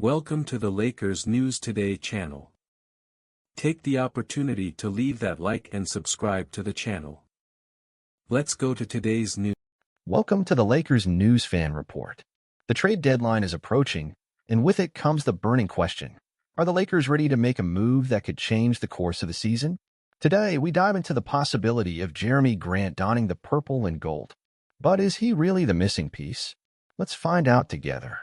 Welcome to the Lakers News Today channel. Take the opportunity to leave that like and subscribe to the channel. Let's go to today's news. Welcome to the Lakers News Fan Report. The trade deadline is approaching, and with it comes the burning question. Are the Lakers ready to make a move that could change the course of the season? Today, we dive into the possibility of Jerami Grant donning the purple and gold. But is he really the missing piece? Let's find out together.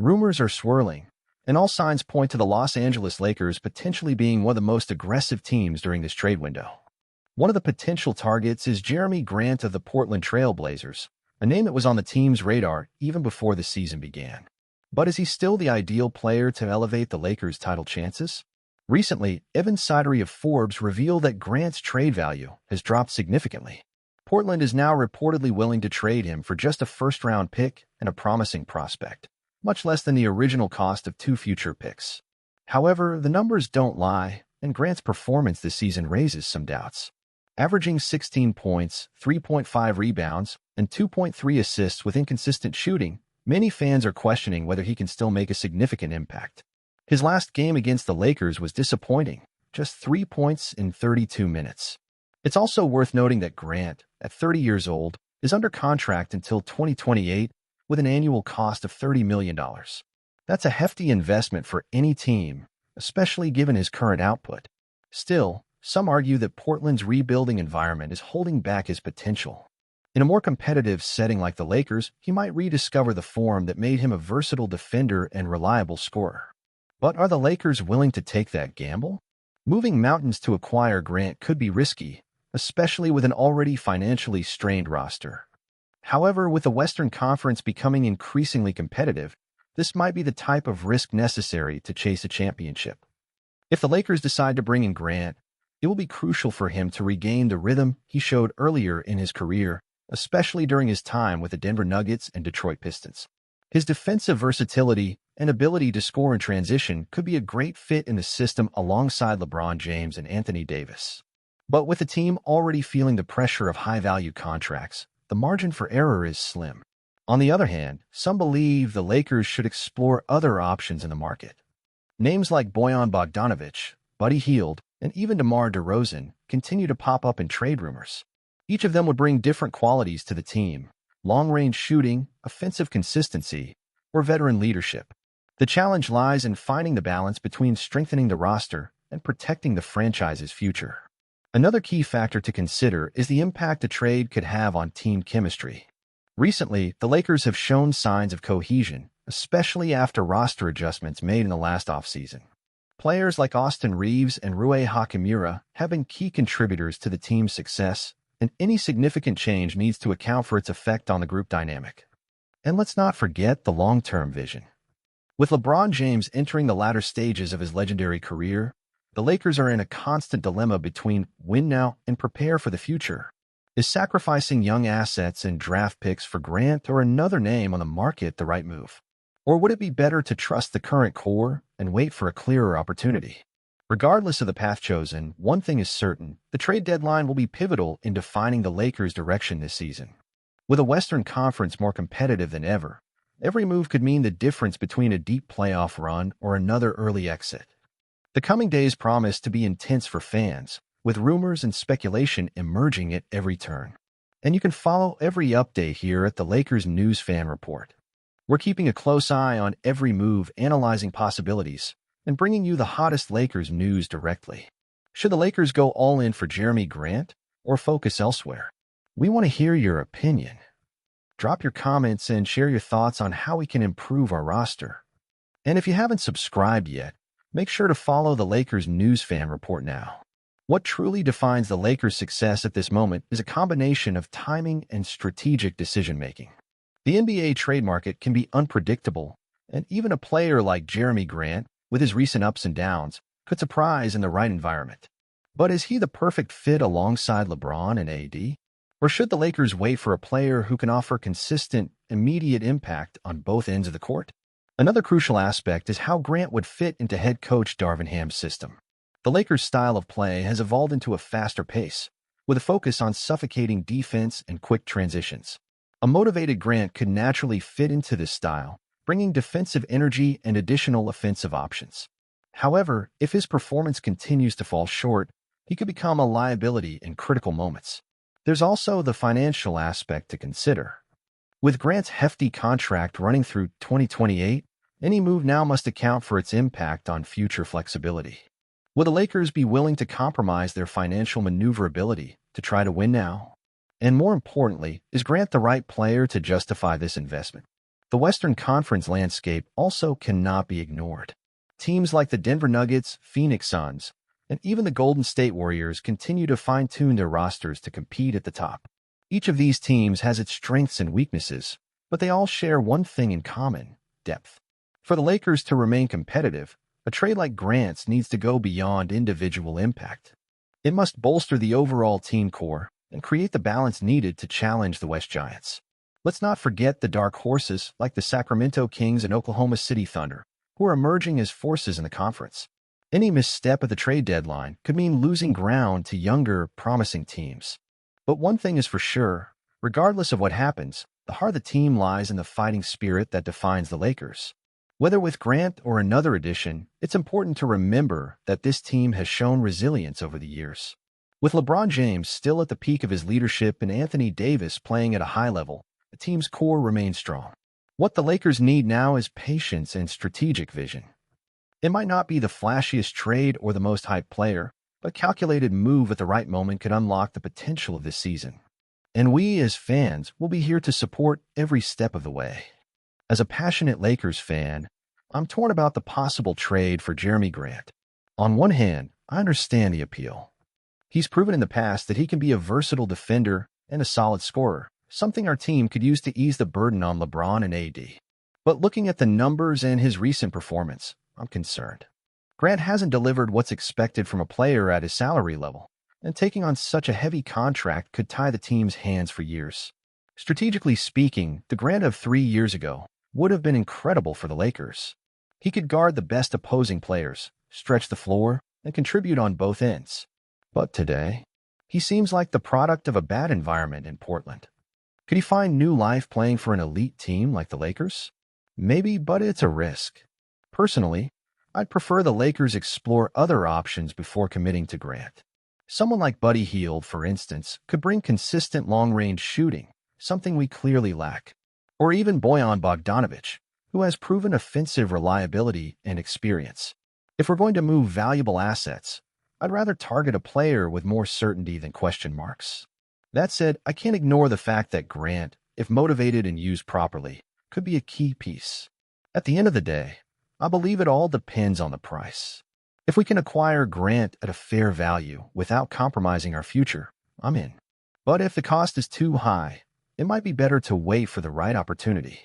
Rumors are swirling, and all signs point to the Los Angeles Lakers potentially being one of the most aggressive teams during this trade window. One of the potential targets is Jerami Grant of the Portland Trail Blazers, a name that was on the team's radar even before the season began. But is he still the ideal player to elevate the Lakers' title chances? Recently, Evan Sidery of Forbes revealed that Grant's trade value has dropped significantly. Portland is now reportedly willing to trade him for just a first-round pick and a promising prospect, much less than the original cost of 2 future picks. However, the numbers don't lie, and Grant's performance this season raises some doubts. Averaging 16 points, 3.5 rebounds, and 2.3 assists with inconsistent shooting, many fans are questioning whether he can still make a significant impact. His last game against the Lakers was disappointing, just 3 points in 32 minutes. It's also worth noting that Grant, at 30 years old, is under contract until 2028, with an annual cost of $30 million. That's a hefty investment for any team, especially given his current output. Still, some argue that Portland's rebuilding environment is holding back his potential. In a more competitive setting like the Lakers, he might rediscover the form that made him a versatile defender and reliable scorer. But are the Lakers willing to take that gamble? Moving mountains to acquire Grant could be risky, especially with an already financially strained roster. However, with the Western Conference becoming increasingly competitive, this might be the type of risk necessary to chase a championship. If the Lakers decide to bring in Grant, it will be crucial for him to regain the rhythm he showed earlier in his career, especially during his time with the Denver Nuggets and Detroit Pistons. His defensive versatility and ability to score in transition could be a great fit in the system alongside LeBron James and Anthony Davis. But with the team already feeling the pressure of high-value contracts, the margin for error is slim. On the other hand, some believe the Lakers should explore other options in the market. Names like Bojan Bogdanovic, Buddy Hield, and even DeMar DeRozan continue to pop up in trade rumors. Each of them would bring different qualities to the team: long-range shooting, offensive consistency, or veteran leadership. The challenge lies in finding the balance between strengthening the roster and protecting the franchise's future. Another key factor to consider is the impact a trade could have on team chemistry. Recently, the Lakers have shown signs of cohesion, especially after roster adjustments made in the last offseason. Players like Austin Reeves and Rui Hachimura have been key contributors to the team's success, and any significant change needs to account for its effect on the group dynamic. And let's not forget the long-term vision. With LeBron James entering the latter stages of his legendary career, the Lakers are in a constant dilemma between win now and prepare for the future. Is sacrificing young assets and draft picks for Grant or another name on the market the right move? Or would it be better to trust the current core and wait for a clearer opportunity? Regardless of the path chosen, one thing is certain: the trade deadline will be pivotal in defining the Lakers' direction this season. With a Western Conference more competitive than ever, every move could mean the difference between a deep playoff run or another early exit. The coming days promise to be intense for fans, with rumors and speculation emerging at every turn. And you can follow every update here at the Lakers News Fan Report. We're keeping a close eye on every move, analyzing possibilities, and bringing you the hottest Lakers news directly. Should the Lakers go all in for Jerami Grant or focus elsewhere? We want to hear your opinion. Drop your comments and share your thoughts on how we can improve our roster. And if you haven't subscribed yet, make sure to follow the Lakers News Fan Report now. What truly defines the Lakers' success at this moment is a combination of timing and strategic decision-making. The NBA trade market can be unpredictable, and even a player like Jerami Grant, with his recent ups and downs, could surprise in the right environment. But is he the perfect fit alongside LeBron and AD? Or should the Lakers wait for a player who can offer consistent, immediate impact on both ends of the court? Another crucial aspect is how Grant would fit into head coach Darvin Ham's system. The Lakers' style of play has evolved into a faster pace, with a focus on suffocating defense and quick transitions. A motivated Grant could naturally fit into this style, bringing defensive energy and additional offensive options. However, if his performance continues to fall short, he could become a liability in critical moments. There's also the financial aspect to consider. With Grant's hefty contract running through 2028, any move now must account for its impact on future flexibility. Will the Lakers be willing to compromise their financial maneuverability to try to win now? And more importantly, is Grant the right player to justify this investment? The Western Conference landscape also cannot be ignored. Teams like the Denver Nuggets, Phoenix Suns, and even the Golden State Warriors continue to fine-tune their rosters to compete at the top. Each of these teams has its strengths and weaknesses, but they all share one thing in common: depth. For the Lakers to remain competitive, a trade like Grant's needs to go beyond individual impact. It must bolster the overall team core and create the balance needed to challenge the West Giants. Let's not forget the dark horses like the Sacramento Kings and Oklahoma City Thunder, who are emerging as forces in the conference. Any misstep at the trade deadline could mean losing ground to younger, promising teams. But one thing is for sure: regardless of what happens, the heart of the team lies in the fighting spirit that defines the Lakers. Whether with Grant or another addition, it's important to remember that this team has shown resilience over the years. With LeBron James still at the peak of his leadership and Anthony Davis playing at a high level, the team's core remains strong. What the Lakers need now is patience and strategic vision. It might not be the flashiest trade or the most hyped player, but a calculated move at the right moment could unlock the potential of this season. And we, as fans, will be here to support every step of the way. As a passionate Lakers fan, I'm torn about the possible trade for Jerami Grant. On one hand, I understand the appeal. He's proven in the past that he can be a versatile defender and a solid scorer, something our team could use to ease the burden on LeBron and AD. But looking at the numbers and his recent performance, I'm concerned. Grant hasn't delivered what's expected from a player at his salary level, and taking on such a heavy contract could tie the team's hands for years. Strategically speaking, the Grant of 3 years ago would have been incredible for the Lakers. He could guard the best opposing players, stretch the floor, and contribute on both ends. But today, he seems like the product of a bad environment in Portland. Could he find new life playing for an elite team like the Lakers? Maybe, but it's a risk. Personally, I'd prefer the Lakers explore other options before committing to Grant. Someone like Buddy Hield, for instance, could bring consistent long-range shooting, something we clearly lack. Or even Bojan Bogdanovic, who has proven offensive reliability and experience. If we're going to move valuable assets, I'd rather target a player with more certainty than question marks. That said, I can't ignore the fact that Grant, if motivated and used properly, could be a key piece. At the end of the day, I believe it all depends on the price. If we can acquire Grant at a fair value without compromising our future, I'm in. But if the cost is too high, it might be better to wait for the right opportunity.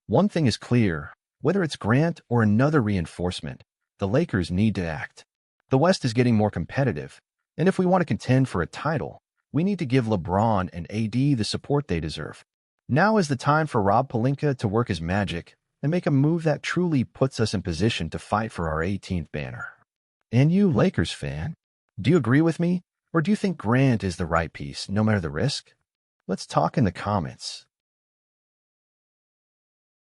One thing is clear: whether it's Grant or another reinforcement, the Lakers need to act. The West is getting more competitive, and if we want to contend for a title, we need to give LeBron and AD the support they deserve. Now is the time for Rob Pelinka to work his magic and make a move that truly puts us in position to fight for our 18th banner. And you, Lakers fan, do you agree with me, or do you think Grant is the right piece, no matter the risk? Let's talk in the comments.